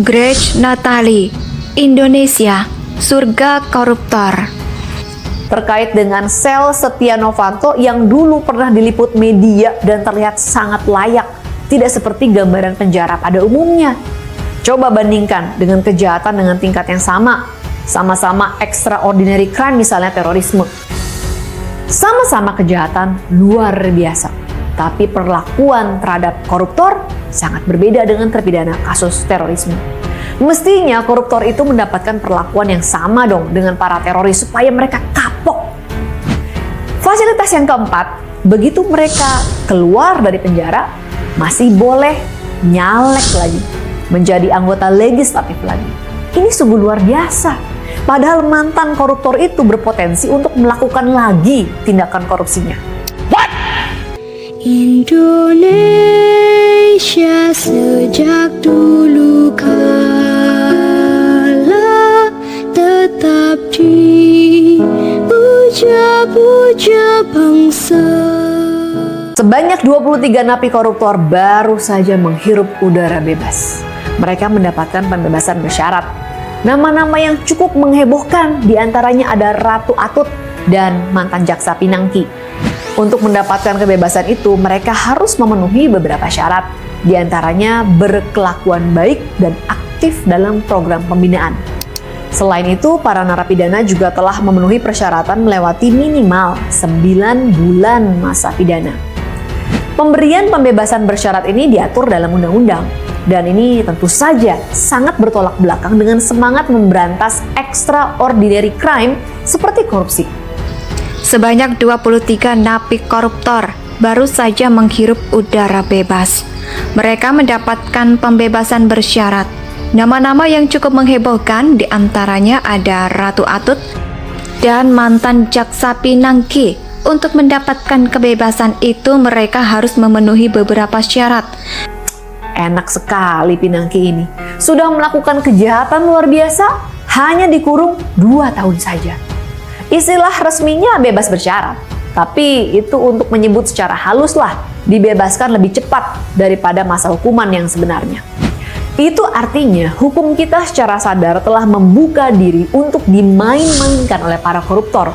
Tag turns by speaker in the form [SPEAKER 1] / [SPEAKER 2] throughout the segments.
[SPEAKER 1] Grace Natali, Indonesia, surga koruptor.
[SPEAKER 2] Terkait dengan sel Setia Novanto yang dulu pernah diliput media dan terlihat sangat layak, tidak seperti gambaran penjara pada umumnya. Coba bandingkan dengan kejahatan dengan tingkat yang sama-sama extraordinary crime, misalnya terorisme. Sama-sama kejahatan luar biasa, tapi perlakuan terhadap koruptor sangat berbeda dengan terpidana kasus terorisme. Mestinya koruptor itu mendapatkan perlakuan yang sama dong dengan para teroris supaya mereka kapok. Fasilitas yang keempat, begitu mereka keluar dari penjara, masih boleh nyalek lagi, menjadi anggota legislatif lagi. Ini sungguh luar biasa. Padahal mantan koruptor itu berpotensi untuk melakukan lagi tindakan korupsinya.
[SPEAKER 3] Indonesia sejak dulu kala tetap dipuja-puja bangsa.
[SPEAKER 2] Sebanyak 23 napi koruptor baru saja menghirup udara bebas. Mereka mendapatkan pembebasan bersyarat. Nama-nama yang cukup menghebohkan diantaranya ada Ratu Atut dan mantan jaksa Pinangki. Untuk mendapatkan kebebasan itu, mereka harus memenuhi beberapa syarat, diantaranya berkelakuan baik dan aktif dalam program pembinaan. Selain itu, para narapidana juga telah memenuhi persyaratan melewati minimal 9 bulan masa pidana. Pemberian pembebasan bersyarat ini diatur dalam undang-undang, dan ini tentu saja sangat bertolak belakang dengan semangat memberantas extraordinary crime seperti korupsi.
[SPEAKER 1] Sebanyak 23 napi koruptor baru saja menghirup udara bebas. Mereka mendapatkan pembebasan bersyarat. Nama-nama yang cukup menghebohkan diantaranya ada Ratu Atut dan mantan jaksa Pinangki. Untuk mendapatkan kebebasan itu mereka harus memenuhi beberapa syarat.
[SPEAKER 2] Enak sekali Pinangki ini. Sudah melakukan kejahatan luar biasa, hanya dikurung 2 tahun saja. Istilah resminya bebas bersyarat, tapi itu untuk menyebut secara halus lah, dibebaskan lebih cepat daripada masa hukuman yang sebenarnya. Itu artinya hukum kita secara sadar telah membuka diri untuk dimain-mainkan oleh para koruptor.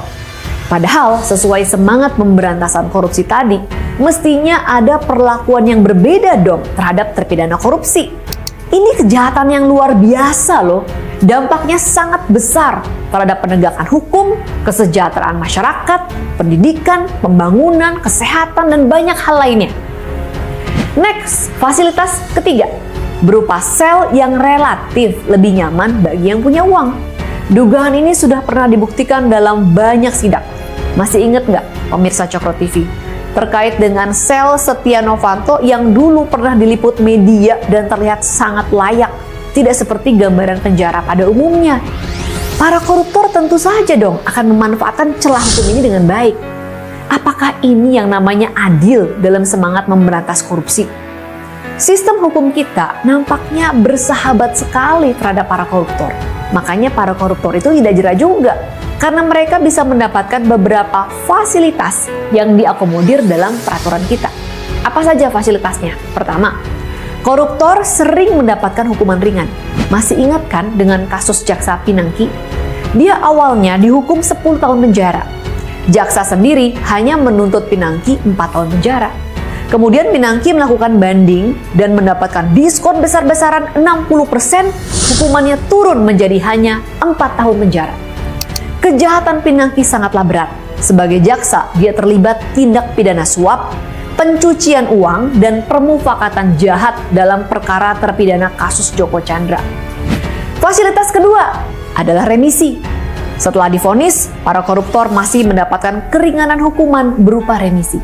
[SPEAKER 2] Padahal sesuai semangat pemberantasan korupsi tadi, mestinya ada perlakuan yang berbeda dong terhadap terpidana korupsi. Ini kejahatan yang luar biasa loh. Dampaknya sangat besar terhadap penegakan hukum, kesejahteraan masyarakat, pendidikan, pembangunan, kesehatan, dan banyak hal lainnya. Next, fasilitas ketiga, berupa sel yang relatif lebih nyaman bagi yang punya uang. Dugaan ini sudah pernah dibuktikan dalam banyak sidak. Masih ingat nggak pemirsa Cokro TV? Terkait dengan sel Setia Novanto yang dulu pernah diliput media dan terlihat sangat layak, tidak seperti gambaran penjara pada umumnya. Para koruptor tentu saja dong akan memanfaatkan celah hukum ini dengan baik. Apakah ini yang namanya adil dalam semangat memberantas korupsi? Sistem hukum kita nampaknya bersahabat sekali terhadap para koruptor. Makanya para koruptor itu tidak jera juga, karena mereka bisa mendapatkan beberapa fasilitas yang diakomodir dalam peraturan kita. Apa saja fasilitasnya? Pertama, koruptor sering mendapatkan hukuman ringan. Masih ingat kan dengan kasus jaksa Pinangki? Dia awalnya dihukum 10 tahun penjara. Jaksa sendiri hanya menuntut Pinangki 4 tahun penjara. Kemudian Pinangki melakukan banding dan mendapatkan diskon besar-besaran 60%, hukumannya turun menjadi hanya 4 tahun penjara. Kejahatan Pinangki sangatlah berat. Sebagai jaksa, dia terlibat tindak pidana suap, pencucian uang, dan permufakatan jahat dalam perkara terpidana kasus Joko Chandra. Fasilitas kedua adalah remisi. Setelah divonis, para koruptor masih mendapatkan keringanan hukuman berupa remisi.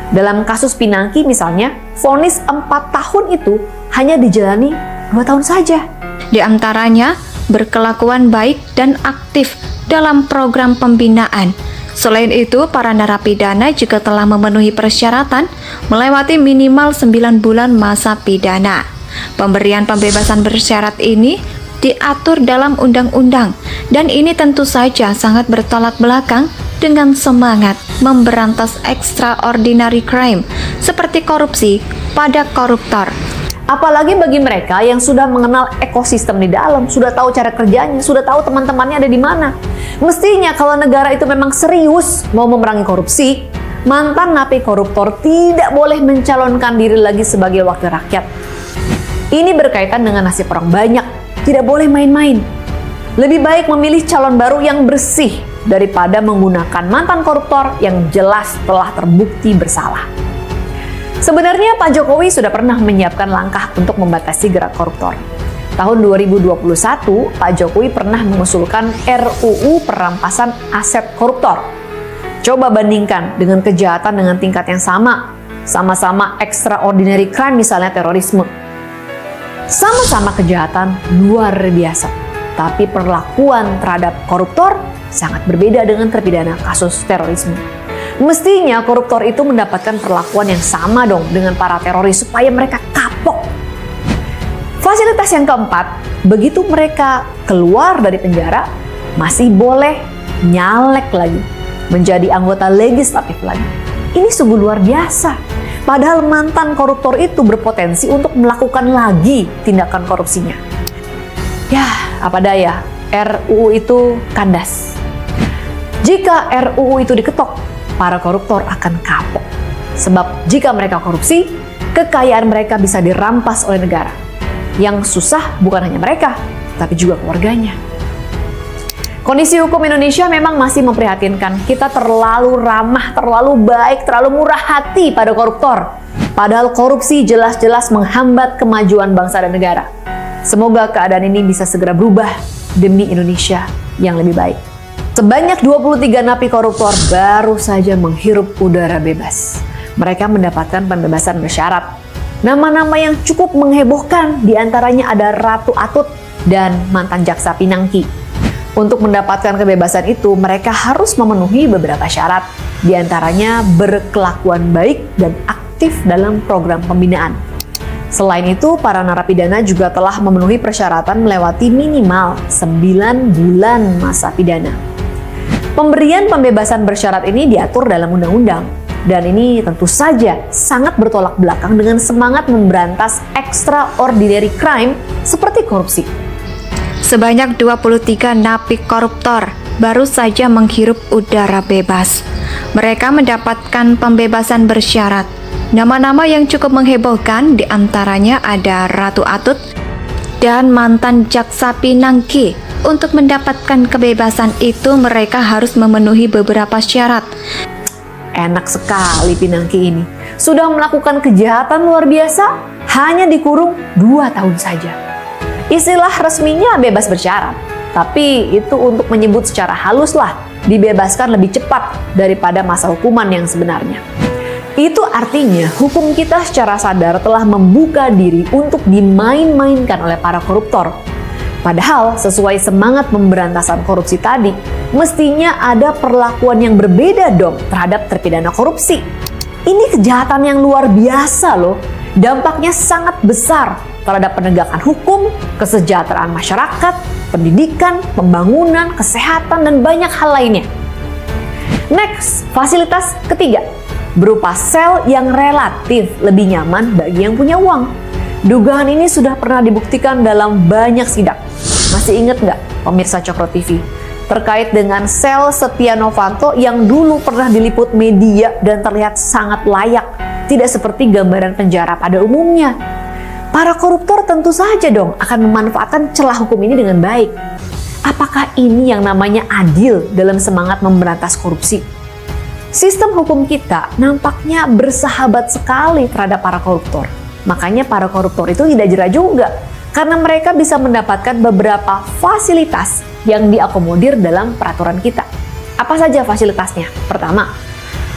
[SPEAKER 2] Dalam kasus Pinangki misalnya, vonis 4 tahun itu hanya dijalani 2 tahun saja.
[SPEAKER 1] Di antaranya, berkelakuan baik dan aktif dalam program pembinaan. Selain itu, para narapidana juga telah memenuhi persyaratan melewati minimal 9 bulan masa pidana. Pemberian pembebasan bersyarat ini diatur dalam undang-undang, dan ini tentu saja sangat bertolak belakang dengan semangat memberantas extraordinary crime seperti korupsi pada koruptor.
[SPEAKER 2] Apalagi bagi mereka yang sudah mengenal ekosistem di dalam, sudah tahu cara kerjanya, sudah tahu teman-temannya ada di mana. Mestinya kalau negara itu memang serius mau memerangi korupsi, mantan napi koruptor tidak boleh mencalonkan diri lagi sebagai wakil rakyat. Ini berkaitan dengan nasib orang banyak, tidak boleh main-main. Lebih baik memilih calon baru yang bersih daripada menggunakan mantan koruptor yang jelas telah terbukti bersalah. Sebenarnya Pak Jokowi sudah pernah menyiapkan langkah untuk membatasi gerak koruptor. Tahun 2021, Pak Jokowi pernah mengusulkan RUU perampasan aset koruptor. Coba bandingkan dengan kejahatan dengan tingkat yang sama-sama extraordinary crime misalnya terorisme. Sama-sama kejahatan luar biasa, tapi perlakuan terhadap koruptor sangat berbeda dengan terpidana kasus terorisme. Mestinya koruptor itu mendapatkan perlakuan yang sama dong dengan para teroris supaya mereka kapok. Fasilitas yang keempat, begitu mereka keluar dari penjara, masih boleh nyalek lagi, menjadi anggota legislatif lagi. Ini sungguh luar biasa. Padahal mantan koruptor itu berpotensi untuk melakukan lagi tindakan korupsinya. Ya, apa daya, RUU itu kandas. Jika RUU itu diketok, para koruptor akan kapok. Sebab jika mereka korupsi, kekayaan mereka bisa dirampas oleh negara. Yang susah bukan hanya mereka, tapi juga keluarganya. Kondisi hukum Indonesia memang masih memprihatinkan. Kita terlalu ramah, terlalu baik, terlalu murah hati pada koruptor. Padahal korupsi jelas-jelas menghambat kemajuan bangsa dan negara. Semoga keadaan ini bisa segera berubah demi Indonesia yang lebih baik. Sebanyak 23 napi koruptor baru saja menghirup udara bebas. Mereka mendapatkan pembebasan bersyarat. Nama-nama yang cukup menghebohkan diantaranya ada Ratu Atut dan mantan jaksa Pinangki. Untuk mendapatkan kebebasan itu, mereka harus memenuhi beberapa syarat. Diantaranya berkelakuan baik dan aktif dalam program pembinaan. Selain itu, para narapidana juga telah memenuhi persyaratan melewati minimal 9 bulan masa pidana. Pemberian pembebasan bersyarat ini diatur dalam undang-undang, dan ini tentu saja sangat bertolak belakang dengan semangat memberantas extraordinary crime seperti korupsi.
[SPEAKER 1] Sebanyak 23 napi koruptor baru saja menghirup udara bebas. Mereka mendapatkan pembebasan bersyarat. Nama-nama yang cukup menghebohkan diantaranya ada Ratu Atut dan mantan jaksa Pinangki. Untuk mendapatkan kebebasan itu mereka harus memenuhi beberapa syarat.
[SPEAKER 2] Enak sekali Pinangki ini. Sudah melakukan kejahatan luar biasa, hanya dikurung 2 tahun saja. Istilah resminya bebas bersyarat, tapi itu untuk menyebut secara halus lah, dibebaskan lebih cepat daripada masa hukuman yang sebenarnya. Itu artinya hukum kita secara sadar telah membuka diri untuk dimain-mainkan oleh para koruptor. Padahal sesuai semangat pemberantasan korupsi tadi, mestinya ada perlakuan yang berbeda dong terhadap terpidana korupsi. Ini kejahatan yang luar biasa loh. Dampaknya sangat besar terhadap penegakan hukum, kesejahteraan masyarakat, pendidikan, pembangunan, kesehatan, dan banyak hal lainnya. Next, fasilitas ketiga, berupa sel yang relatif lebih nyaman bagi yang punya uang. Dugaan ini sudah pernah dibuktikan dalam banyak sidak. Masih ingat nggak pemirsa Cokro TV? Terkait dengan sel Setia Novanto yang dulu pernah diliput media dan terlihat sangat layak. Tidak seperti gambaran penjara pada umumnya. Para koruptor tentu saja dong akan memanfaatkan celah hukum ini dengan baik. Apakah ini yang namanya adil dalam semangat memberantas korupsi? Sistem hukum kita nampaknya bersahabat sekali terhadap para koruptor. Makanya para koruptor itu tidak jera juga, karena mereka bisa mendapatkan beberapa fasilitas yang diakomodir dalam peraturan kita. Apa saja fasilitasnya? Pertama,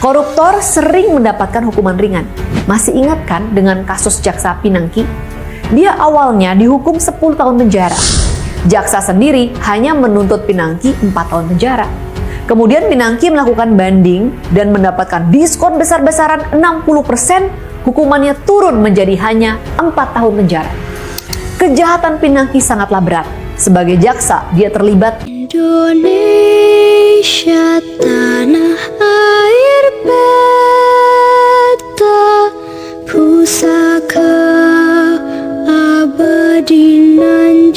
[SPEAKER 2] koruptor sering mendapatkan hukuman ringan. Masih ingat kan dengan kasus jaksa Pinangki? Dia awalnya dihukum 10 tahun penjara. Jaksa sendiri hanya menuntut Pinangki 4 tahun penjara. Kemudian Pinangki melakukan banding dan mendapatkan diskon besar-besaran 60%. Hukumannya turun menjadi hanya 4 tahun penjara. Kejahatan Pinangki sangatlah berat. Sebagai jaksa, dia terlibat
[SPEAKER 3] Indonesia tanah air beta pusaka di nan